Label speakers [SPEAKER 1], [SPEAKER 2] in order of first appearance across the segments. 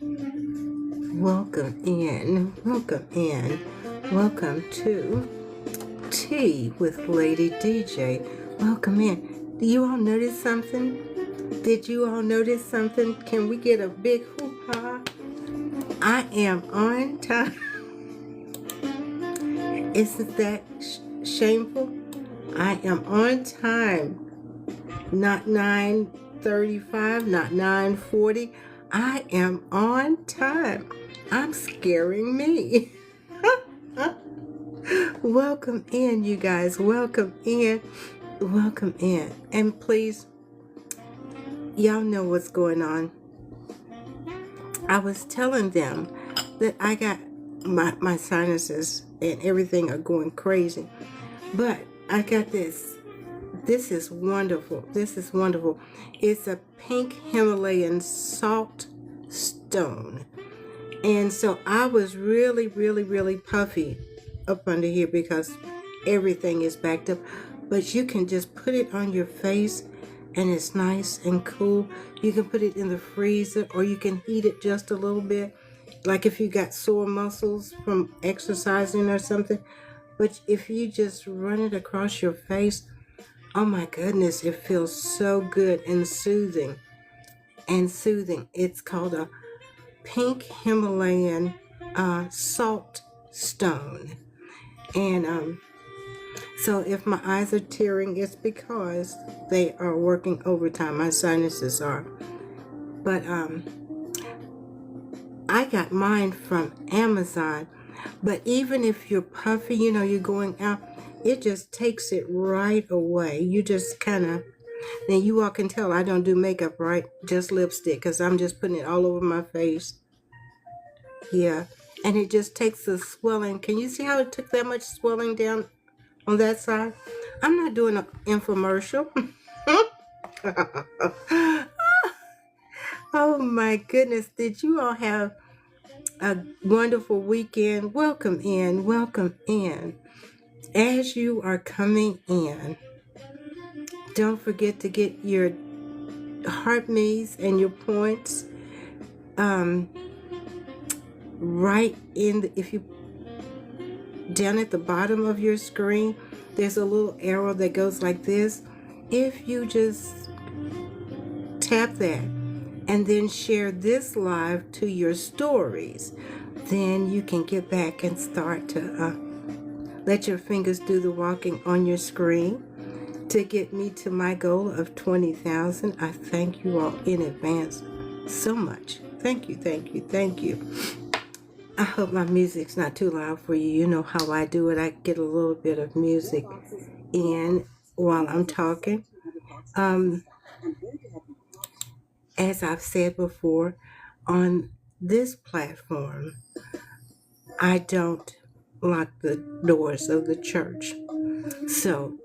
[SPEAKER 1] Welcome in, welcome to Tea with Lady DJ. Welcome in. Do you all notice something? Did you all notice something? Can we get a big hoo-ha? I am on time. Isn't that shameful? I am on time. Not 9:35, not 9:40. I am on time. I'm scaring me. Welcome in, you guys. Welcome in. Welcome in. And please, y'all know what's going on. I was telling them that I got my sinuses and everything are going crazy. But I got this. This is wonderful. This is wonderful. It's a pink Himalayan salt stone. And so I was really, really, really puffy up under here because everything is backed up. But you can just put it on your face and it's nice and cool. You can put it in the freezer or you can heat it just a little bit. Like if you got sore muscles from exercising or something. But if you just run it across your face, oh my goodness, it feels so good and soothing. It's called a pink Himalayan salt stone. And so if my eyes are tearing, it's because they are working overtime. My sinuses are. But I got mine from Amazon. But even if you're puffy, you're going out, it just takes it right away. You just kind of, then you all can tell I don't do makeup, right? Just lipstick, because I'm just putting it all over my face. Yeah. And it just takes the swelling. Can you see how it took that much swelling down on that side? I'm not doing an infomercial. Oh my goodness. Did you all have a wonderful weekend? Welcome in. Welcome in. As you are coming in, don't forget to get your heart maze and your points right in if you down at the bottom of your screen, there's a little arrow that goes like this. If you just tap that and then share this live to your stories, then you can get back and start to let your fingers do the walking on your screen to get me to my goal of 20,000. I thank you all in advance so much. Thank you, thank you, thank you. I hope my music's not too loud for you. You know how I do it. I get a little bit of music in while I'm talking. As I've said before, on this platform, I don't lock the doors of the church. So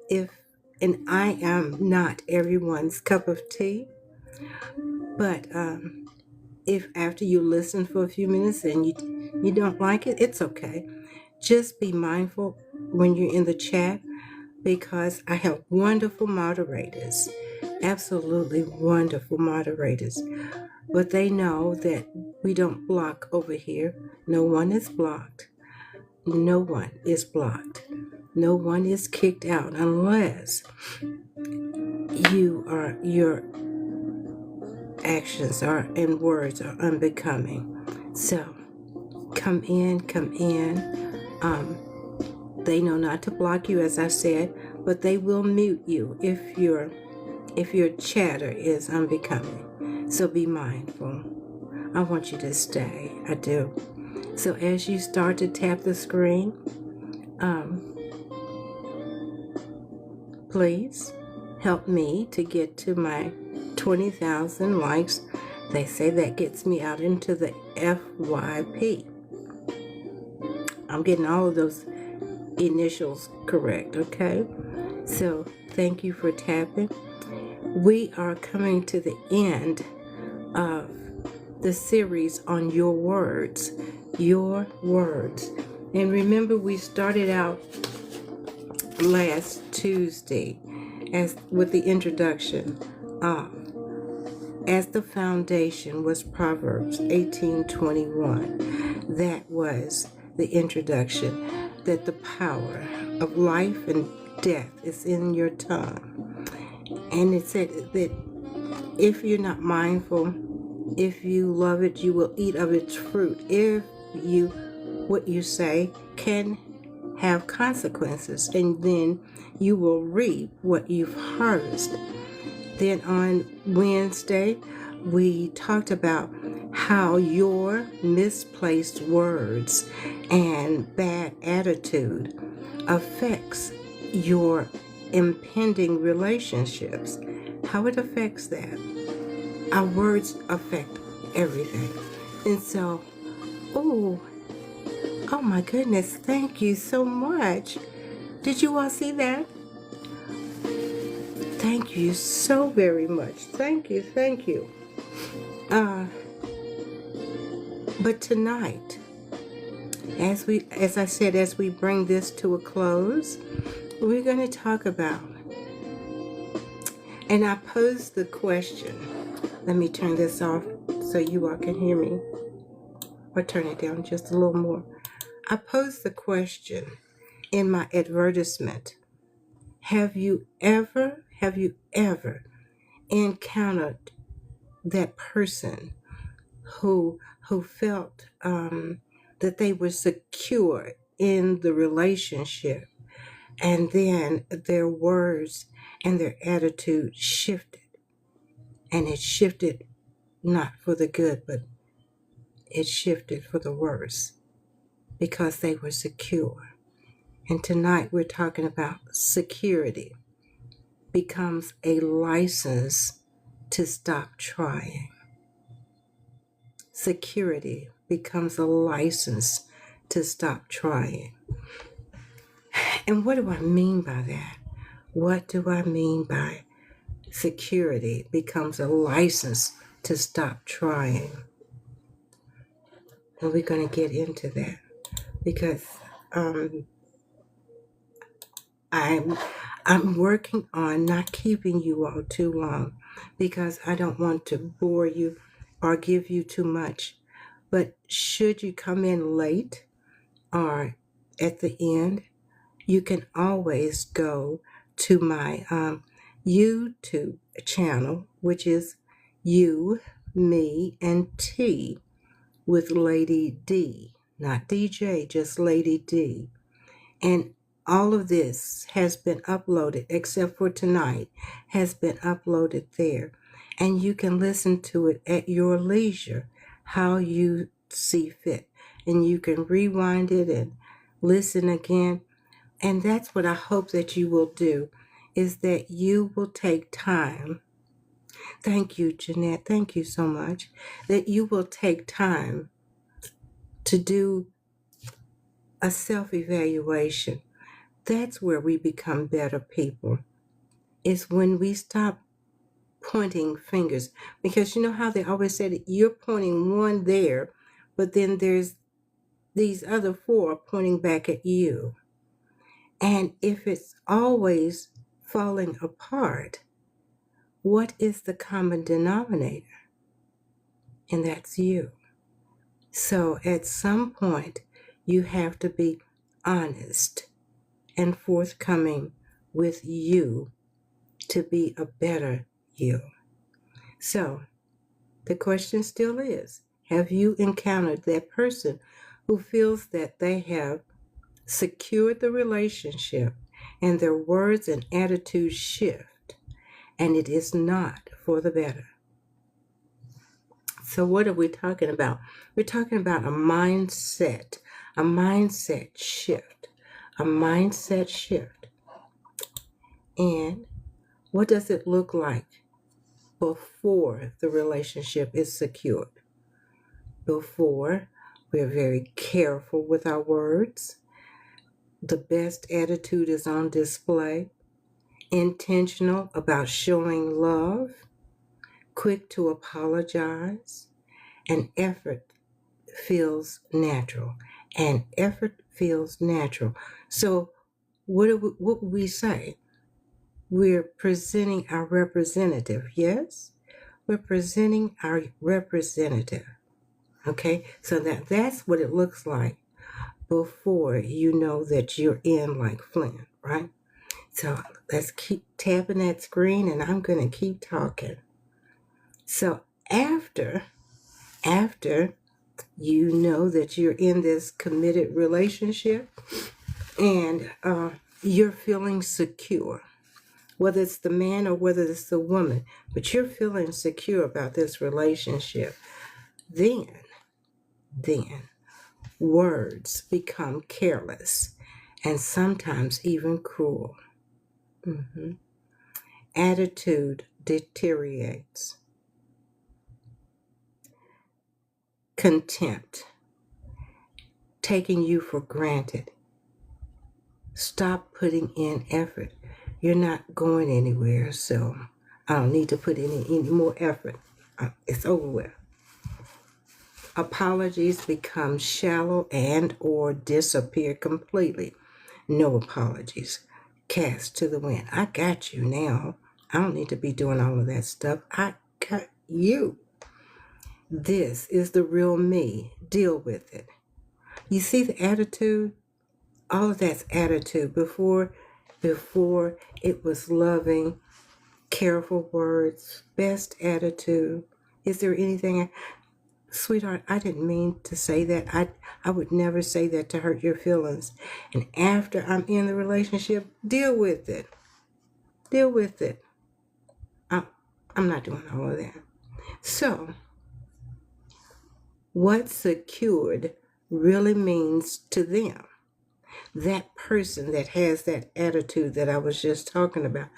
[SPEAKER 1] and I am not everyone's cup of tea, but if after you listen for a few minutes and you don't like it, it's okay. Just be mindful when you're in the chat because I have wonderful moderators, absolutely wonderful moderators. But they know that we don't block over here. No one is blocked. No one is blocked. No one is kicked out unless your actions are and words are unbecoming. So come in. They know not to block you, as I said, but they will mute you if your chatter is unbecoming. So be mindful. I want you to stay. I do. So as you start to tap the screen, please help me to get to my 20,000 likes. They say that gets me out into the FYP. I'm getting all of those initials correct, okay? So thank you for tapping. We are coming to the end of the series on your words. And remember, we started out last Tuesday with the introduction of as the foundation was Proverbs 18:21. That was the introduction, that the power of life and death is in your tongue. And it said that if you're not mindful, if you love it, you will eat of its fruit. If you, what you say can have consequences, and then you will reap what you've harvested. Then on Wednesday, we talked about how your misplaced words and bad attitude affects your impending relationships. How it affects that. Our words affect everything. And so, oh my goodness, thank you so much. Did you all see that? Thank you so very much. Thank you. But tonight, as I said, as we bring this to a close, we're going to talk about, and I posed the question. Let me turn this off so you all can hear me, or turn it down just a little more. I posed the question in my advertisement. Have you ever encountered that person who felt that they were secure in the relationship, and then their words and their attitude shifted, and it shifted not for the good, but it shifted for the worse because they were secure. And tonight we're talking about security becomes a license to stop trying. Security becomes a license to stop trying. And what do I mean by that? What do I mean by security becomes a license to stop trying? And we're going to get into that because I'm working on not keeping you all too long because I don't want to bore you or give you too much. But should you come in late or at the end, you can always go to my YouTube channel, which is You, Me, and T with Lady D. Not DJ, just Lady D. And all of this has been uploaded, except for tonight, has been uploaded there. And you can listen to it at your leisure, how you see fit. And you can rewind it and listen again. And that's what I hope that you will do, is that you will take time. Thank you, Jeanette. Thank you so much. That you will take time to do a self-evaluation. That's where we become better people. It's when we stop pointing fingers. Because you know how they always say that you're pointing one there, but then there's these other four pointing back at you. And if it's always falling apart, what is the common denominator? And that's you. So at some point, you have to be honest and forthcoming with you to be a better you. So the question still is, have you encountered that person who feels that they have secured the relationship and their words and attitudes shift, and it is not for the better? So what are we talking about? We're talking about a mindset shift, a mindset shift. And what does it look like before the relationship is secured? Before, we're very careful with our words. The best attitude is on display. Intentional about showing love. Quick to apologize. And effort feels natural. So what would we say? We're presenting our representative, yes? We're presenting our representative. Okay, so that's what it looks like before you know that you're in like Flynn, right? So let's keep tapping that screen and I'm going to keep talking. So after you know that you're in this committed relationship and you're feeling secure, whether it's the man or whether it's the woman, but you're feeling secure about this relationship, then words become careless and sometimes even cruel. Attitude deteriorates. Contempt, taking you for granted. Stop putting in effort. You're not going anywhere, so I don't need to put any more effort. It's over with. Apologies become shallow and or disappear completely. No apologies. Cast to the wind. I got you now. I don't need to be doing all of that stuff. I got you. This is the real me. Deal with it. You see the attitude? All of that's attitude. Before it was loving, careful words, best attitude. Is there anything, sweetheart, I didn't mean to say that. I would never say that to hurt your feelings. And after I'm in the relationship, deal with it. Deal with it. I'm not doing all of that. So, what secured really means to them, that person that has that attitude that I was just talking about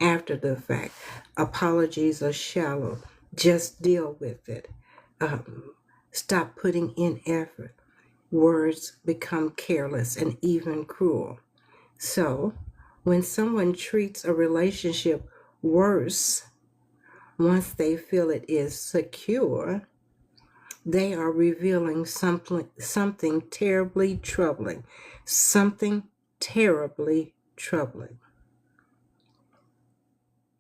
[SPEAKER 1] after the fact. Apologies are shallow. Just deal with it. Stop putting in effort. Words become careless and even cruel. So, when someone treats a relationship worse, once they feel it is secure, they are revealing something terribly troubling. Something terribly troubling.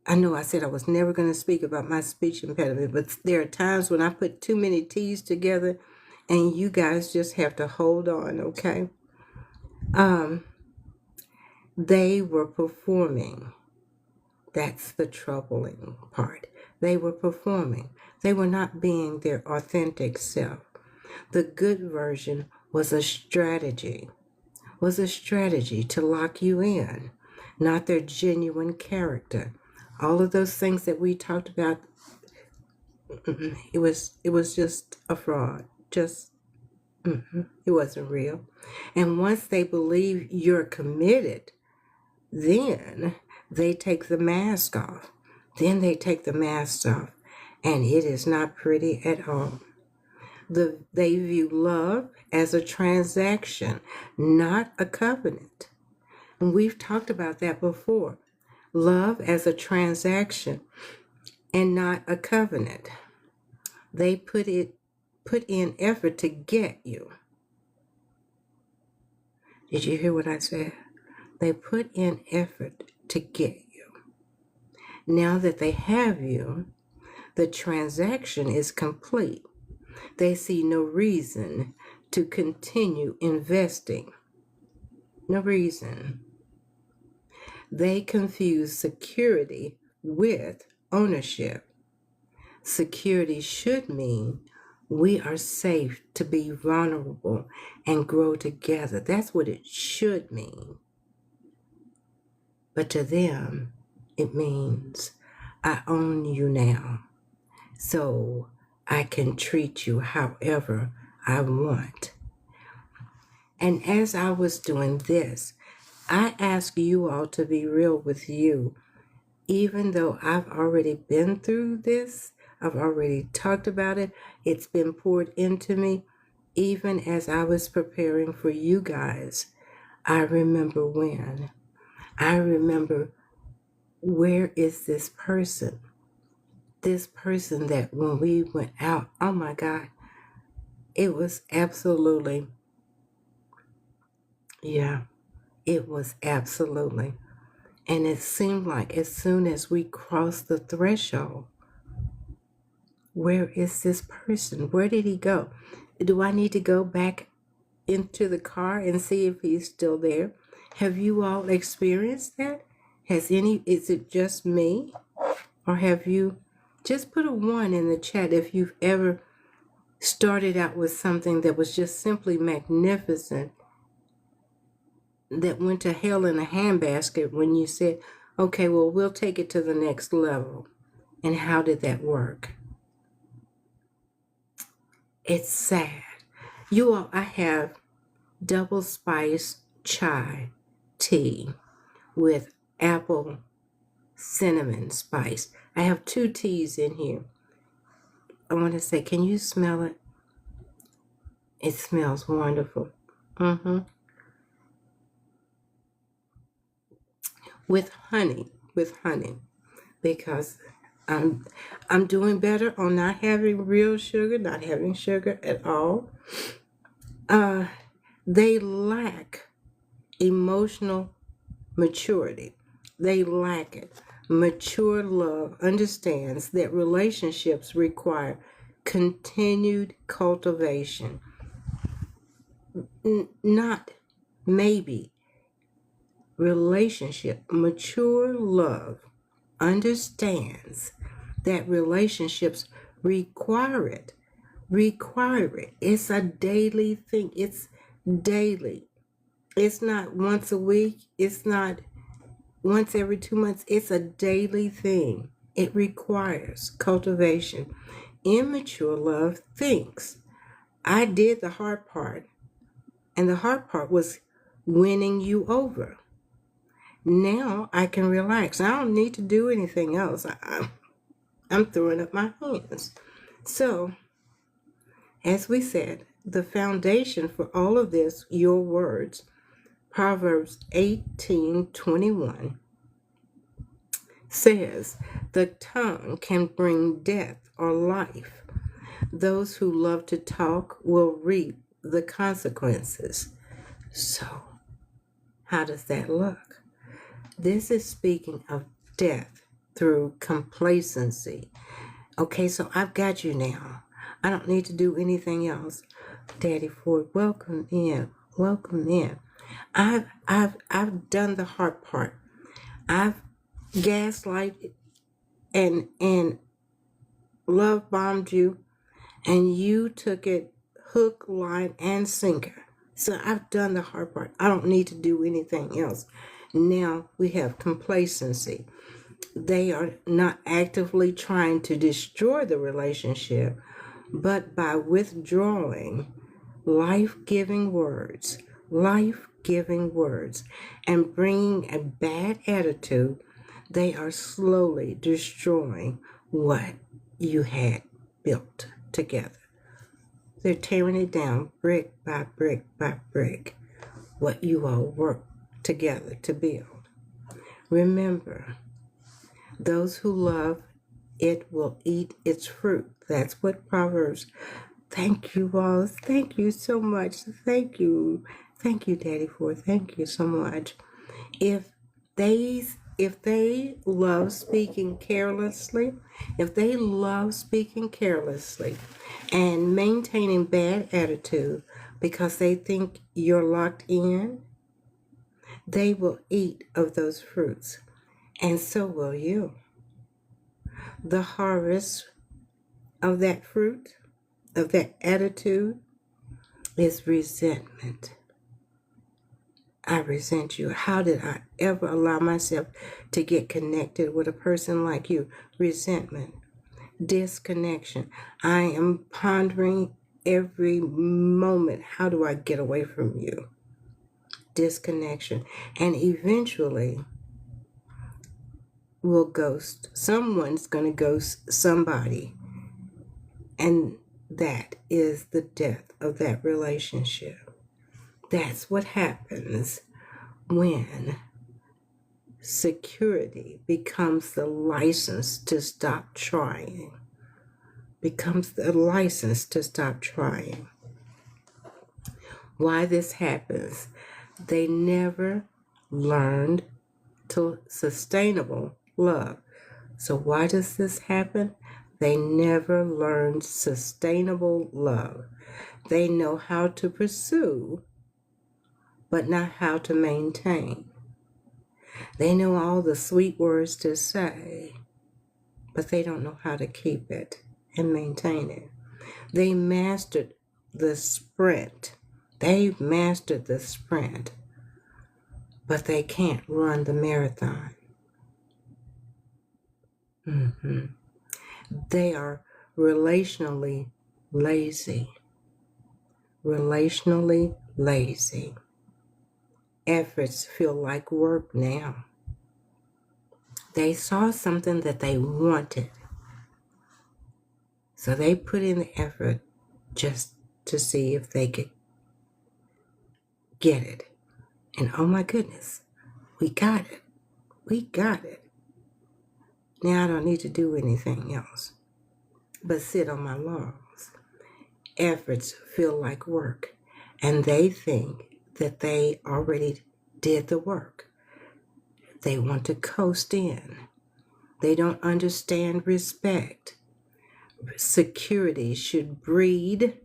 [SPEAKER 1] I know I said I was never going to speak about my speech impediment, but there are times when I put too many T's together and you guys just have to hold on, okay? They were performing. That's the troubling part. They were performing. They were not being their authentic self. The good version was a strategy to lock you in, not their genuine character. All of those things that we talked about, it was just a fraud. It wasn't real. And once they believe you're committed, then they take the mask off. And it is not pretty at all. They view love as a transaction, not a covenant. And we've talked about that before. Love as a transaction and not a covenant. They put in effort to get you. Did you hear what I said? They put in effort to get you. Now that they have you, the transaction is complete. They see no reason to continue investing. No reason. They confuse security with ownership. Security should mean we are safe to be vulnerable and grow together. That's what it should mean. But to them, it means I own you now, so I can treat you however I want. And as I was doing this, I ask you all to be real with you. Even though I've already been through this, I've already talked about it, it's been poured into me. Even as I was preparing for you guys, I remember where is this person? This person that when we went out, oh my God, it was absolutely, it was absolutely. And it seemed like as soon as we crossed the threshold, where is this person? Where did he go? Do I need to go back into the car and see if he's still there? Have you all experienced that? Is it just me? Or have you, just put a 1 in the chat if you've ever started out with something that was just simply magnificent, that went to hell in a handbasket when you said, okay, well, we'll take it to the next level. And how did that work? It's sad. You all, I have double spice chai tea with apple cinnamon spice. I have 2 teas in here. I want to say, can you smell it? It smells wonderful. With honey, because I'm doing better on not having real sugar, not having sugar at all. They lack emotional maturity. They lack it. Mature love understands that relationships require continued cultivation. Not maybe. Relationship. Mature love understands that relationships require it. It's a daily thing. It's daily. It's not once a week. It's not once every 2 months. It's a daily thing. It requires cultivation. Immature love thinks, I did the hard part, and the hard part was winning you over. Now I can relax. I don't need to do anything else. I'm throwing up my hands. So, as we said, the foundation for all of this, your words, Proverbs 18:21 says, the tongue can bring death or life. Those who love to talk will reap the consequences. So, how does that look? This is speaking of death through complacency. Okay, so I've got you now. I don't need to do anything else. Daddy Ford, welcome in. Welcome in. I've done the hard part. I've gaslighted and love bombed you, and you took it hook, line, and sinker. So I've done the hard part. I don't need to do anything else. Now we have complacency. They are not actively trying to destroy the relationship, but by withdrawing life-giving words, and bringing a bad attitude, they are slowly destroying what you had built together. They're tearing it down brick by brick by brick, what you all worked together to build. Remember, those who love it will eat its fruit. That's what Proverbs. Thank you all. Thank you so much. Thank you. Thank you, Daddy, thank you so much. If they love speaking carelessly, and maintaining bad attitude because they think you're locked in, they will eat of those fruits, and so will you. The harvest of that fruit, of that attitude, is resentment. I resent you. How did I ever allow myself to get connected with a person like you? Resentment. Disconnection. I am pondering every moment, how do I get away from you? Disconnection. And eventually will ghost. Someone's going to ghost somebody. And that is the death of that relationship. That's what happens when security becomes the license to stop trying. Why this happens? They never learned to sustainable love. So why does this happen? They never learned sustainable love. They know how to pursue, but not how to maintain. They know all the sweet words to say, but they don't know how to keep it and maintain it. They mastered the sprint. They've mastered the sprint, but they can't run the marathon. They are relationally lazy. Relationally lazy. Efforts feel like work now. They saw something that they wanted, so they put in the effort just to see if they could get it. And oh my goodness, we got it. We got it. Now I don't need to do anything else but sit on my laurels. Efforts feel like work, and they think that they already did the work. They want to coast in. They don't understand respect. Security should breed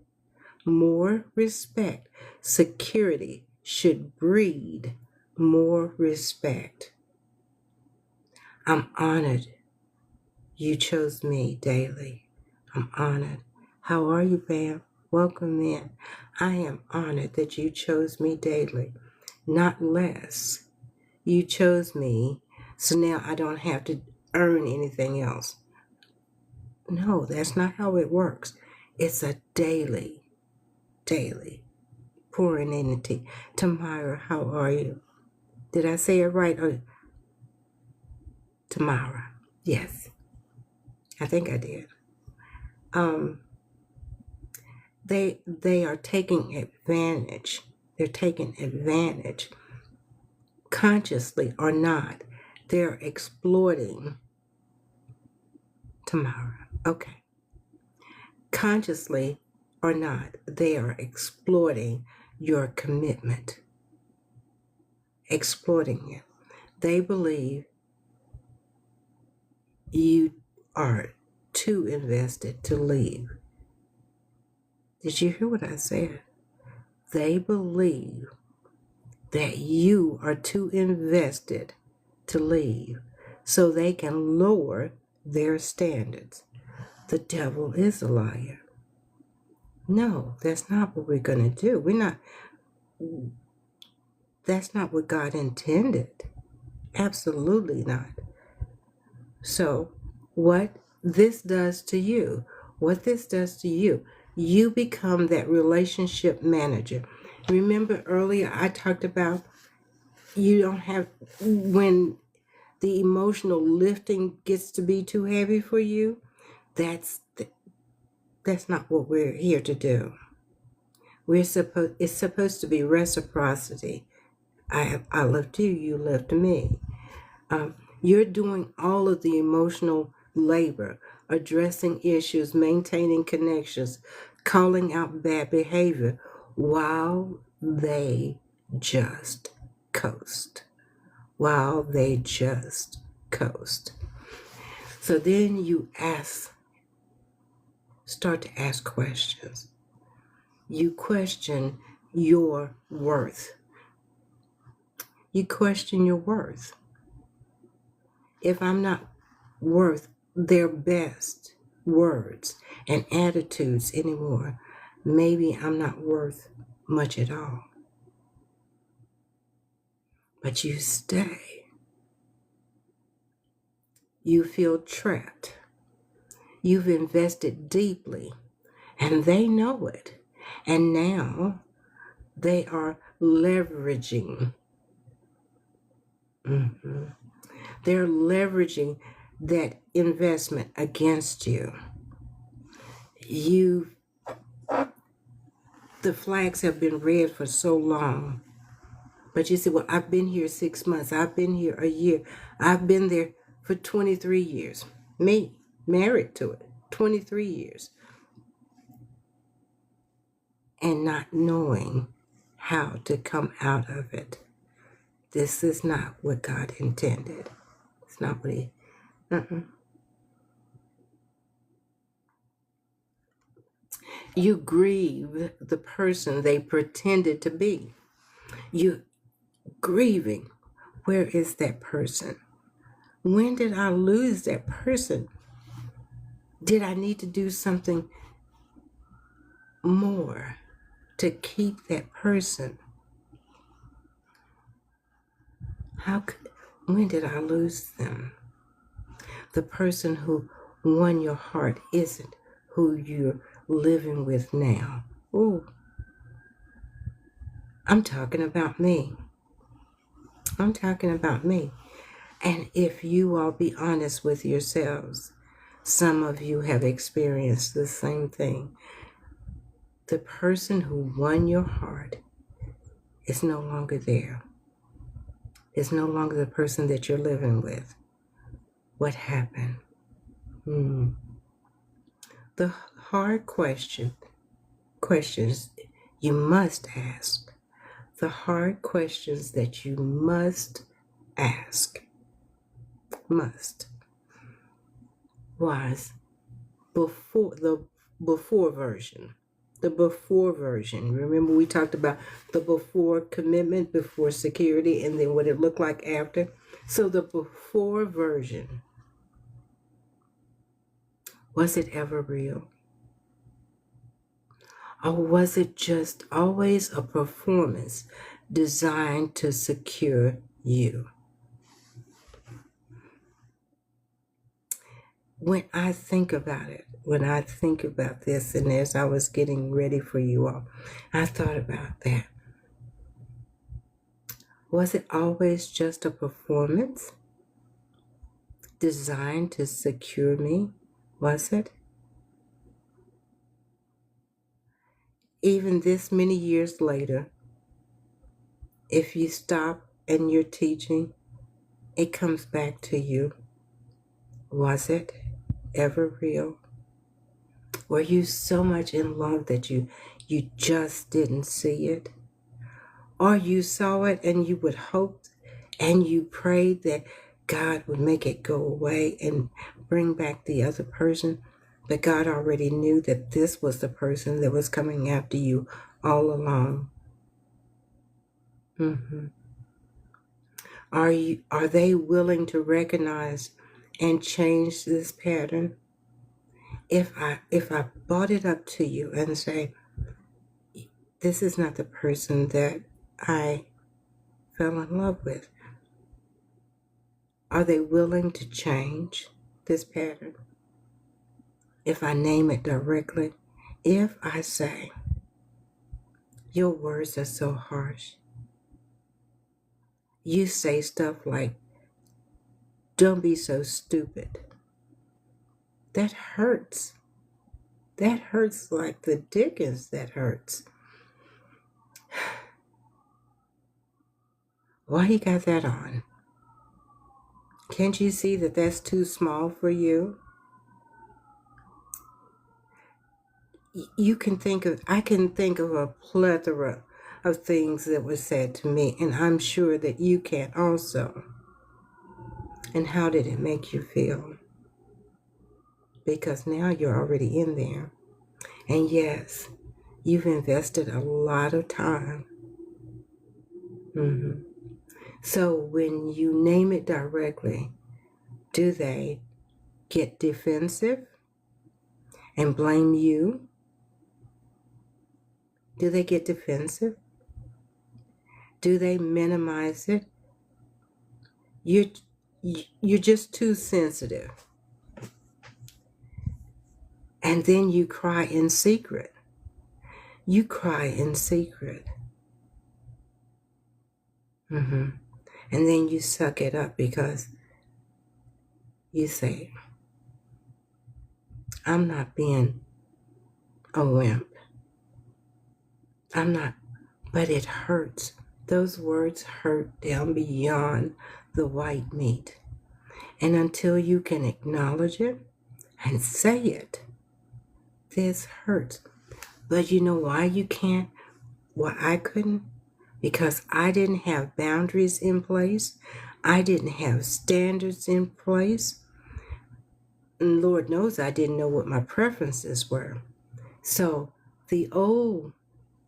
[SPEAKER 1] more respect. Security should breed more respect. I'm honored you chose me daily. I'm honored. How are you, Pam? Welcome in. I am honored that you chose me daily, not less. You chose me, so now I don't have to earn anything else. No, that's not how it works. It's a daily pouring into. Tamara, how are you? Did I say it right? Or Tamara? Yes, I think I did. They are taking advantage. They're taking advantage, consciously or not. They're exploiting. Tamara, okay. Consciously or not, they are exploiting your commitment. Exploiting it. They believe you are too invested to leave. Did you hear what I said? They believe that you are too invested to leave, so they can lower their standards. The devil is a liar. No, that's not what we're going to do. That's not what God intended. Absolutely not. So, what this does to you, you become that relationship manager. Remember earlier I talked about you don't have, when the emotional lifting gets to be too heavy for you, that's not what we're here to do. It's supposed to be reciprocity. I lift you, you lift me. You're doing all of the emotional labor, addressing issues, maintaining connections, calling out bad behavior, while they just coast. So then you start to ask questions. You question your worth. You question your worth. If I'm not worth their best words and attitudes anymore, maybe I'm not worth much at all. But you stay. You feel trapped. You've invested deeply, and they know it. And now they are leveraging. They're leveraging that investment against you. The flags have been red for so long. But you say, well, I've been here 6 months. I've been here a year. I've been there for 23 years. Me, married to it, 23 years. And not knowing how to come out of it. This is not what God intended. It's not what He. You grieve the person they pretended to be. You grieving. Where is that person? When did I lose that person? Did I need to do something more to keep that person? When did I lose them? The person who won your heart isn't who you're living with now. Oh, I'm talking about me. I'm talking about me. And if you all be honest with yourselves, some of you have experienced the same thing. The person who won your heart is no longer there. Is no longer the person that you're living with. What happened? The hard questions you must ask. The hard questions that you must ask. Must. Was before version. The before version. Remember we talked about the before commitment, before security, and then what it looked like after. So the before version, was it ever real? Or was it just always a performance designed to secure you? When I think about it, when I think about this, and as I was getting ready for you all, I thought about that. Was it always just a performance designed to secure me? Was it? Even this many years later, if you stop and you're teaching, it comes back to you. Was it ever real? Were you so much in love that you just didn't see it? Or you saw it and you would hope and you prayed that God would make it go away and bring back the other person, but God already knew that this was the person that was coming after you all along. Are they willing to recognize and change this pattern? If I brought it up to you and say, this is not the person that I fell in love with, are they willing to change this pattern? If I name it directly, if I say, your words are so harsh, you say stuff like, don't be so stupid, that hurts. That hurts like the dickens. That hurts. Why you got that on? Can't you see that that's too small for you? I can think of a plethora of things that were said to me, and I'm sure that you can also. And how did it make you feel? Because now you're already in there. And yes, you've invested a lot of time. So when you name it directly, do they get defensive and blame you? Do they get defensive? Do they minimize it? You're just too sensitive. And then you cry in secret. You cry in secret. And then you suck it up because you say, I'm not being a wimp. I'm not, but it hurts. Those words hurt down beyond the white meat. And until you can acknowledge it and say it, this hurts. But you know why you can't? Why I couldn't? Because I didn't have boundaries in place. I didn't have standards in place. And Lord knows I didn't know what my preferences were. So The old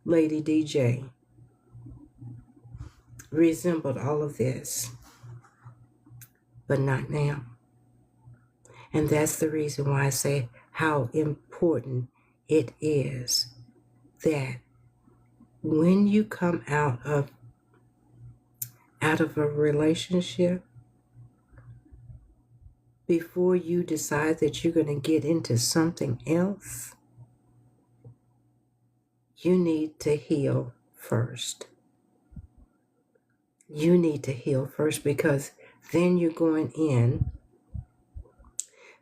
[SPEAKER 1] Lady DJ resembled all of this, but not now. And that's the reason why I say how important it is that when you come out of a relationship, before you decide that you're going to get into something else, you need to heal first. You need to heal first, because then you're going in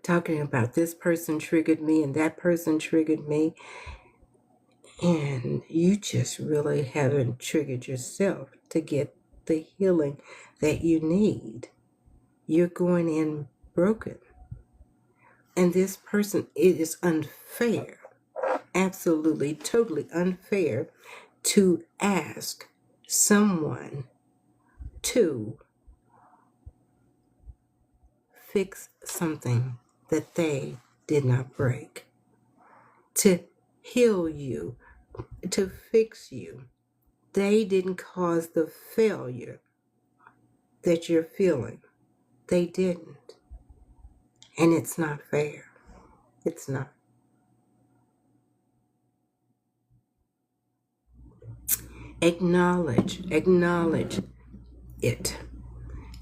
[SPEAKER 1] talking about this person triggered me and that person triggered me, and you just really haven't triggered yourself to get the healing that you need. You're going in broken. And this person, it is unfair, absolutely, totally unfair to ask someone to fix something that they did not break, to heal you, to fix you. They didn't cause the failure that you're feeling. They didn't. And it's not fair. It's not. Acknowledge it,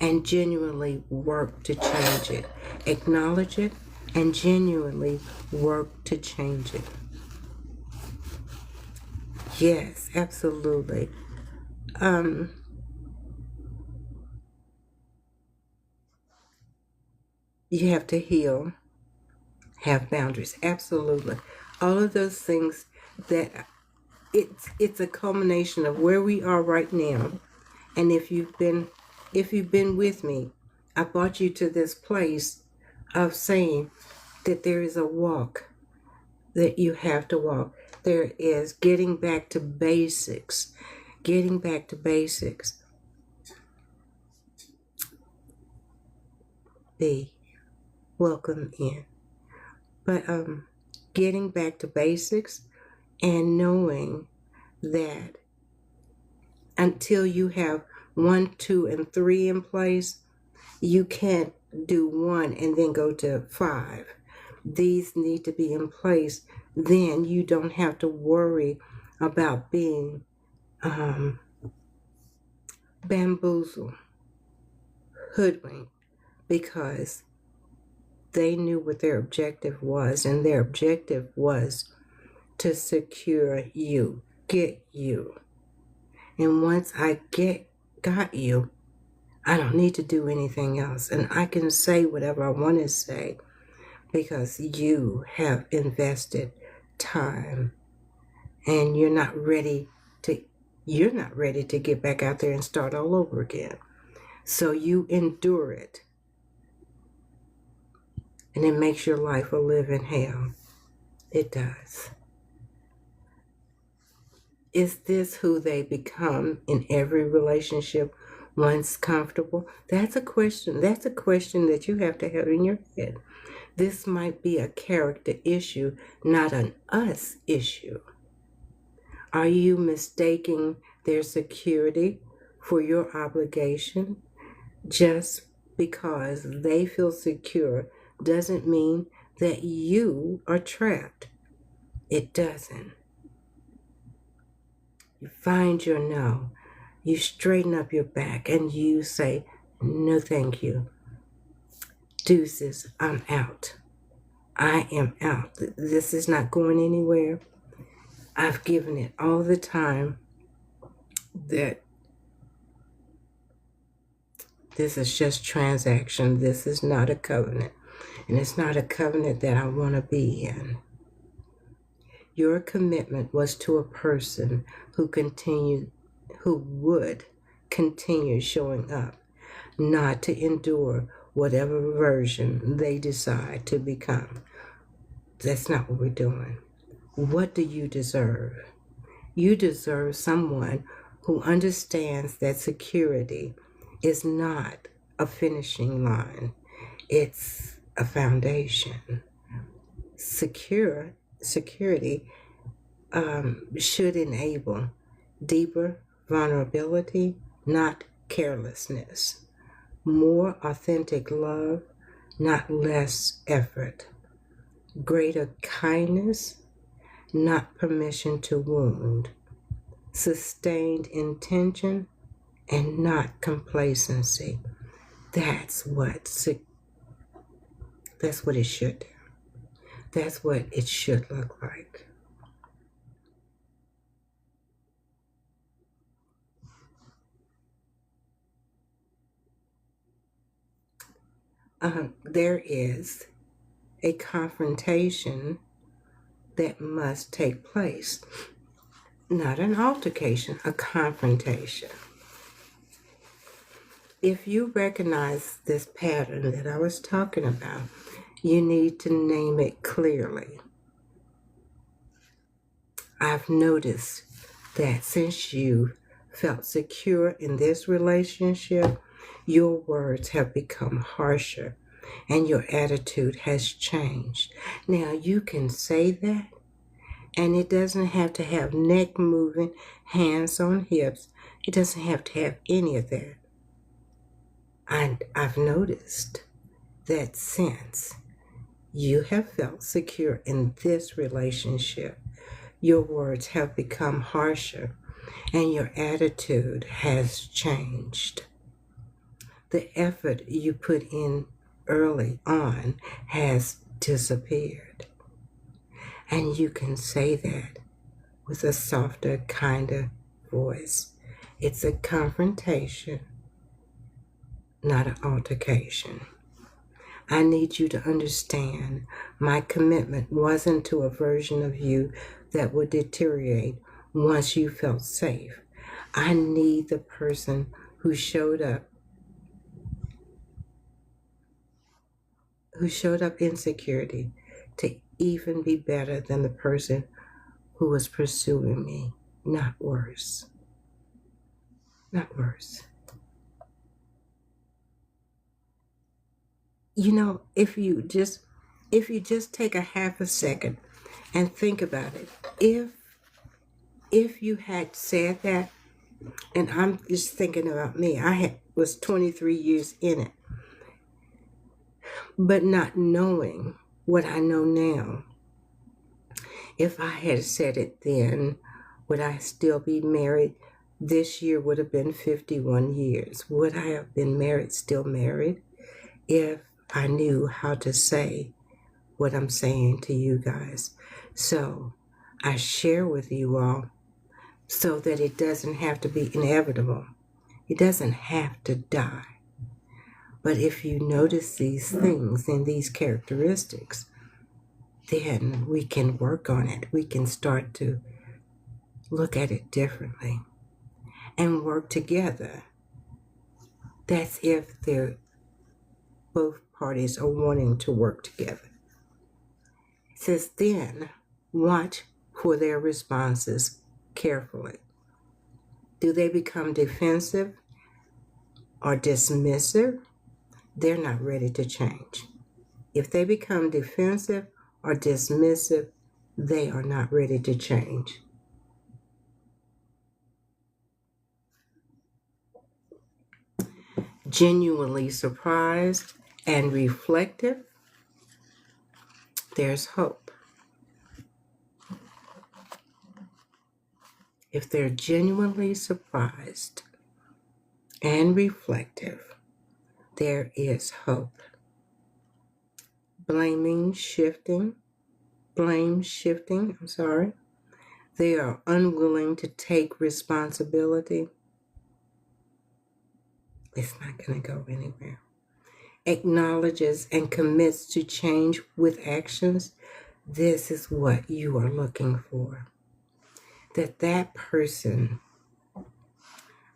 [SPEAKER 1] and genuinely work to change it. Acknowledge it and genuinely work to change it. Yes, absolutely. You have to heal, have boundaries. Absolutely. All of those things that it's a culmination of where we are right now. And if you've been with me, I brought you to this place of saying that there is a walk that you have to walk. There is getting back to basics. Getting back to basics. B, welcome in. But getting back to basics and knowing that until you have 1, 2, and 3 in place, you can't do 1 and then go to 5. These need to be in place. Then you don't have to worry about being bamboozled, hoodwinked, because they knew what their objective was, and their objective was to secure you, get you. And once I got you, I don't need to do anything else. And I can say whatever I want to say because you have invested time, and you're not ready to get back out there and start all over again. So you endure it. And it makes your life a living hell. It does. Is this who they become in every relationship once comfortable? That's a question. That's a question that you have to have in your head. This might be a character issue, not an us issue. Are you mistaking their security for your obligation? Just because they feel secure doesn't mean that you are trapped. It doesn't. You find your no. You straighten up your back and you say, no thank you. Deuces, I'm out. I am out. This is not going anywhere. I've given it all the time that this is just transaction. This is not a covenant. And it's not a covenant that I want to be in. Your commitment was to a person who would continue showing up, not to endure whatever version they decide to become. That's not what we're doing. What do you deserve? You deserve someone who understands that security is not a finishing line. It's a foundation. Security should enable deeper vulnerability, not carelessness, more authentic love, not less effort, greater kindness, not permission to wound, sustained intention, and not complacency. That's what it should do. That's what it should look like. There is a confrontation that must take place. Not an altercation, a confrontation. If you recognize this pattern that I was talking about, you need to name it clearly. I've noticed that since you felt secure in this relationship, your words have become harsher and your attitude has changed. Now, you can say that, and it doesn't have to have neck moving, hands on hips. It doesn't have to have any of that. I've noticed that since you have felt secure in this relationship, your words have become harsher and your attitude has changed. The effort you put in early on has disappeared. And you can say that with a softer, kinder voice. It's a confrontation, not an altercation. I need you to understand my commitment wasn't to a version of you that would deteriorate once you felt safe. I need the person who showed up insecurity to even be better than the person who was pursuing me, not worse. Not worse. You know, if you just take a half a second and think about it, if you had said that, and I'm just thinking about me, was 23 years in it, but not knowing what I know now. If I had said it then, would I still be married? This year would have been 51 years. Would I have been married, still married, if I knew how to say what I'm saying to you guys? So I share with you all so that it doesn't have to be inevitable. It doesn't have to die. But if you notice these things and these characteristics, then we can work on it. We can start to look at it differently and work together. That's if both parties are wanting to work together. It says, then watch for their responses carefully. Do they become defensive or dismissive? They're not ready to change. If they become defensive or dismissive, they are not ready to change. Genuinely surprised and reflective, there's hope. If they're genuinely surprised and reflective, there is hope. Blame shifting, they are unwilling to take responsibility. It's not going to go anywhere. Acknowledges and commits to change with actions. This is what you are looking for. That person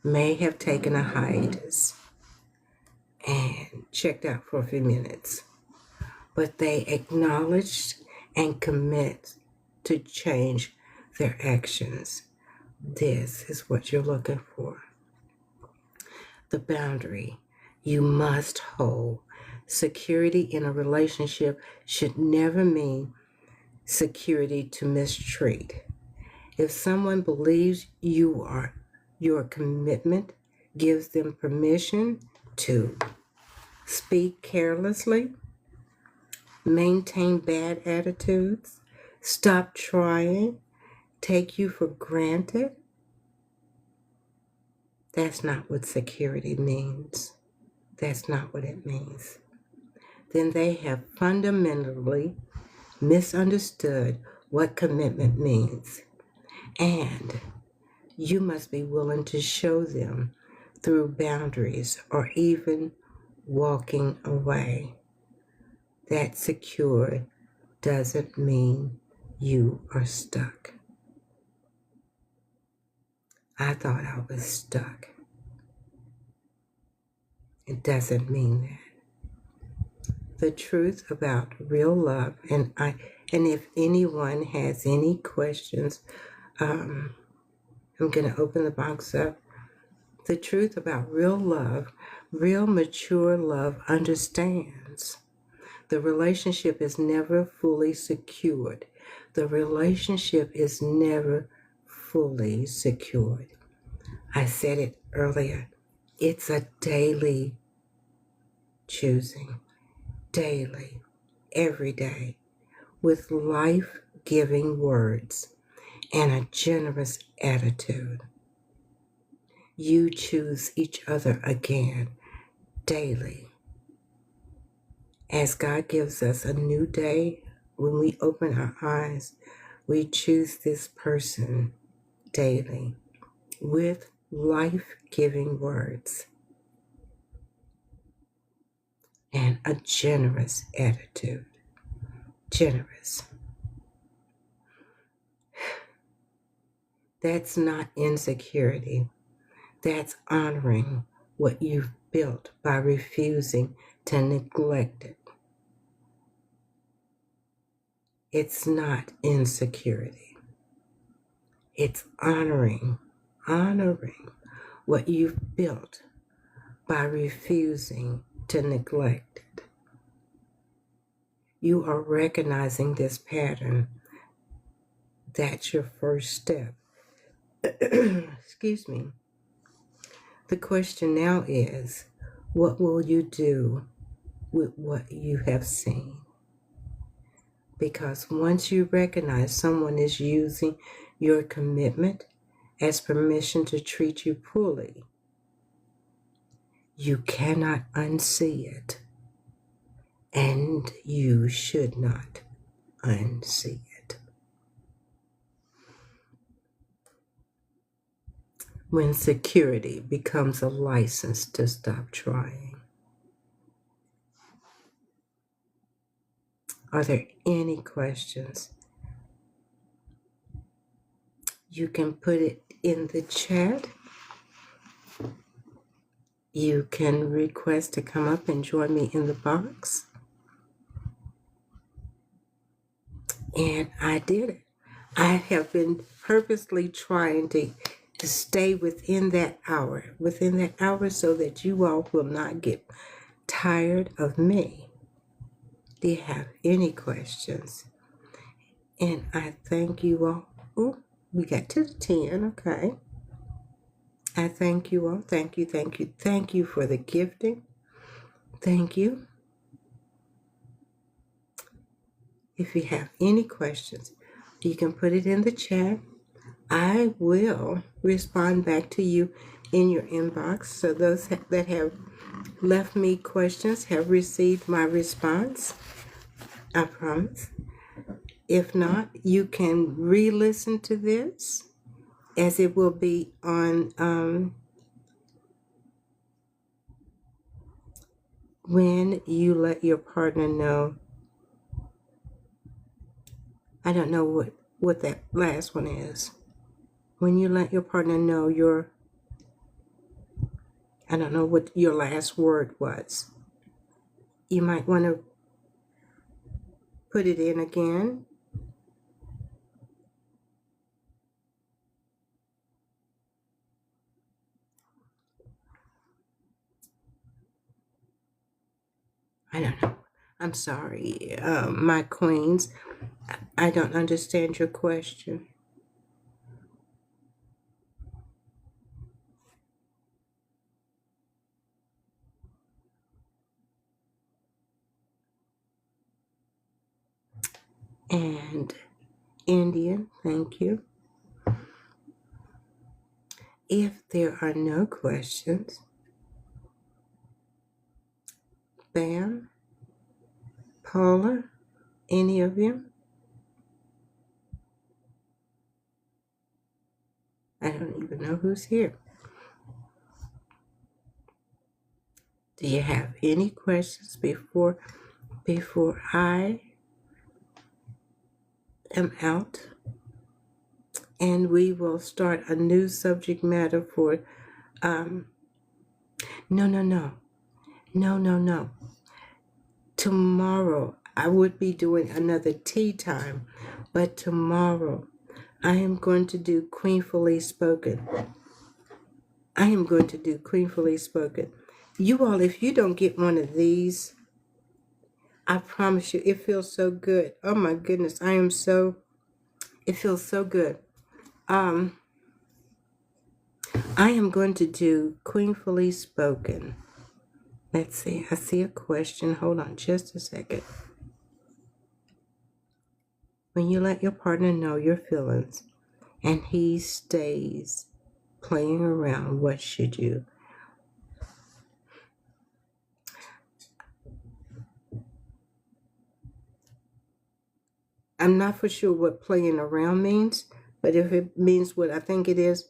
[SPEAKER 1] may have taken a hiatus and checked out for a few minutes, but they acknowledged and commit to change their actions. This is what you're looking for. The boundary you must hold. Security in a relationship should never mean security to mistreat. If someone believes your commitment gives them permission to speak carelessly, maintain bad attitudes, stop trying, take you for granted, that's not what security means. That's not what it means. Then they have fundamentally misunderstood what commitment means. And you must be willing to show them through boundaries or even walking away. That secure doesn't mean you are stuck. I thought I was stuck. It doesn't mean that. The truth about real love, and if anyone has any questions, I'm going to open the box up. The truth about real love, real mature love understands the relationship is never fully secured. The relationship is never fully secured. I said it earlier. It's a daily choosing, daily, every day, with life-giving words and a generous attitude. You choose each other again daily. As God gives us a new day, when we open our eyes, we choose this person daily with life-giving words and a generous attitude. Generous. That's not insecurity. That's honoring what you've built by refusing to neglect it. It's not insecurity. It's honoring what you've built by refusing to neglect it. You are recognizing this pattern. That's your first step. Excuse me. The question now is, what will you do with what you have seen? Because once you recognize someone is using your commitment as permission to treat you poorly, you cannot unsee it, and you should not unsee it. When security becomes a license to stop trying. Are there any questions? You can put it in the chat. You can request to come up and join me in the box. And I did it. I have been purposely trying to stay within that hour, so that you all will not get tired of me. Do you have any questions? And I thank you all. Oh, we got to the 10, okay. I thank you all. Thank you, thank you, thank you for the gifting. Thank you. If you have any questions, you can put it in the chat. I will respond back to you in your inbox. So those that have left me questions have received my response. I promise. If not, you can re-listen to this, as it will be on when you let your partner know. I don't know what that last one is. When you let your partner know I don't know what your last word was. You might want to put it in again. I don't know. I'm sorry, my queens. I don't understand your question. and Indian, thank you. If there are no questions, Bam, Paula, any of you? I don't even know who's here. Do you have any questions before I am out? And we will start a new subject matter for no. Tomorrow I would be doing another tea time, but tomorrow I am going to do Queenfully Spoken. You all, if you don't get one of these, I promise you, it feels so good. Oh my goodness, it feels so good. I am going to do Queenfully Spoken. Let's see, I see a question. Hold on just a second. When you let your partner know your feelings and he stays playing around, what should you? I'm not for sure what playing around means, but if it means what I think it is,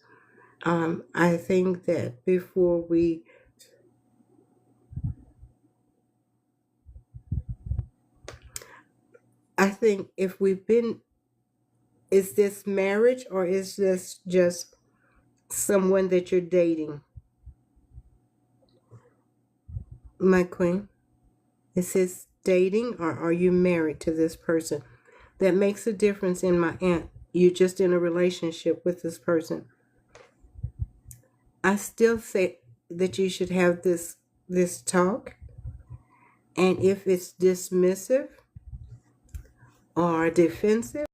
[SPEAKER 1] I think that I think if we've been, is this marriage or is this just someone that you're dating? My queen, is this dating or are you married to this person? That makes a difference in my aunt. You're just in a relationship with this person. I still say that you should have this talk. And if it's dismissive or defensive,